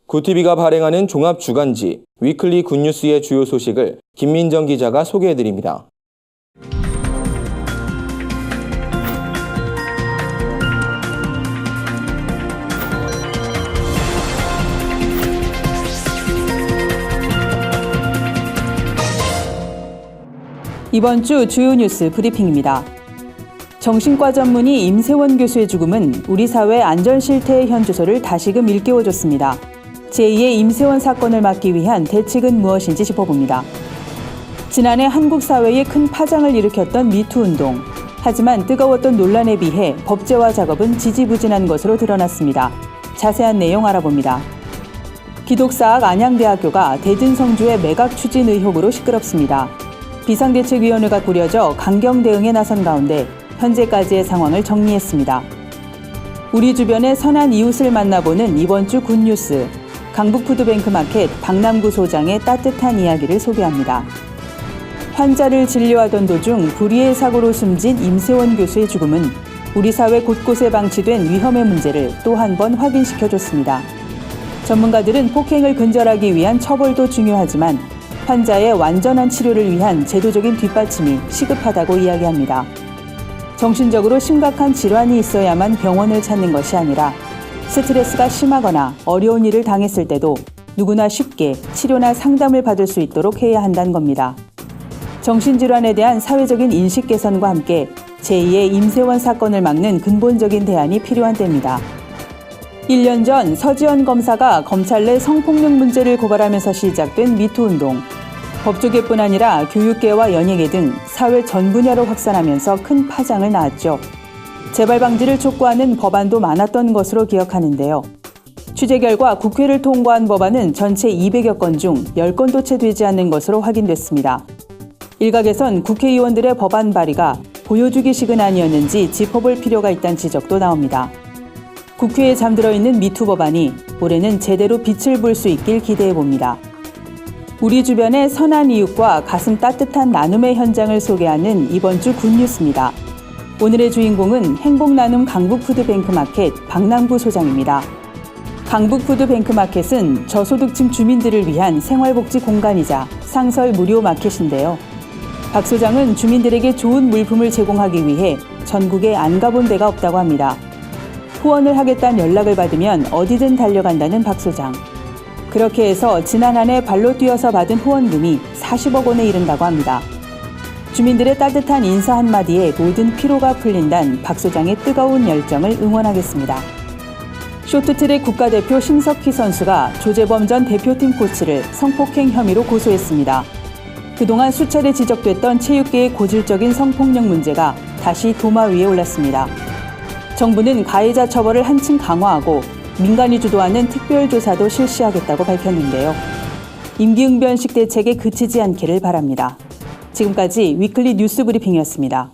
구티비가 발행하는 종합 주간지 위클리 굿뉴스의 주요 소식을 김민정 기자가 소개해드립니다. 이번 주 주요 뉴스 브리핑입니다. 정신과 전문의 임세원 교수의 죽음은 우리 사회 안전 실태의 현주소를 다시금 일깨워줬습니다. 제2의 임세원 사건을 막기 위한 대책은 무엇인지 짚어봅니다. 지난해 한국 사회에 큰 파장을 일으켰던 미투 운동. 하지만 뜨거웠던 논란에 비해 법제화 작업은 지지부진한 것으로 드러났습니다. 자세한 내용 알아봅니다. 기독사학 안양대학교가 대진성주의 매각 추진 의혹으로 시끄럽습니다. 비상대책위원회가 꾸려져 강경 대응에 나선 가운데 현재까지의 상황을 정리했습니다. 우리 주변의 선한 이웃을 만나보는 이번 주 굿뉴스. 강북푸드뱅크마켓 박남구 소장의 따뜻한 이야기를 소개합니다. 환자를 진료하던 도중 불의의 사고로 숨진 임세원 교수의 죽음은 우리 사회 곳곳에 방치된 위험의 문제를 또 한 번 확인시켜줬습니다. 전문가들은 폭행을 근절하기 위한 처벌도 중요하지만 환자의 완전한 치료를 위한 제도적인 뒷받침이 시급하다고 이야기합니다. 정신적으로 심각한 질환이 있어야만 병원을 찾는 것이 아니라 스트레스가 심하거나 어려운 일을 당했을 때도 누구나 쉽게 치료나 상담을 받을 수 있도록 해야 한다는 겁니다. 정신질환에 대한 사회적인 인식 개선과 함께 제2의 임세원 사건을 막는 근본적인 대안이 필요한 때입니다. 1년 전 서지현 검사가 검찰 내 성폭력 문제를 고발하면서 시작된 미투 운동. 법조계뿐 아니라 교육계와 연예계 등 사회 전 분야로 확산하면서 큰 파장을 낳았죠. 재발 방지를 촉구하는 법안도 많았던 것으로 기억하는데요. 취재 결과 국회를 통과한 법안은 전체 200여 건 중 10건도 채 되지 않는 것으로 확인됐습니다. 일각에선 국회의원들의 법안 발의가 보여주기식은 아니었는지 짚어볼 필요가 있다는 지적도 나옵니다. 국회에 잠들어 있는 미투 법안이 올해는 제대로 빛을 볼 수 있길 기대해봅니다. 우리 주변의 선한 이웃과 가슴 따뜻한 나눔의 현장을 소개하는 이번 주 굿뉴스입니다. 오늘의 주인공은 행복나눔 강북푸드뱅크마켓 박남구 소장입니다. 강북푸드뱅크마켓은 저소득층 주민들을 위한 생활복지 공간이자 상설 무료 마켓인데요. 박 소장은 주민들에게 좋은 물품을 제공하기 위해 전국에 안 가본 데가 없다고 합니다. 후원을 하겠다는 연락을 받으면 어디든 달려간다는 박 소장. 그렇게 해서 지난 한 해 발로 뛰어서 받은 후원금이 40억 원에 이른다고 합니다. 주민들의 따뜻한 인사 한마디에 모든 피로가 풀린다는 박 소장의 뜨거운 열정을 응원하겠습니다. 쇼트트랙 국가대표 심석희 선수가 조재범 전 대표팀 코치를 성폭행 혐의로 고소했습니다. 그동안 수차례 지적됐던 체육계의 고질적인 성폭력 문제가 다시 도마 위에 올랐습니다. 정부는 가해자 처벌을 한층 강화하고 민간이 주도하는 특별조사도 실시하겠다고 밝혔는데요. 임기응변식 대책에 그치지 않기를 바랍니다. 지금까지 위클리 뉴스 브리핑이었습니다.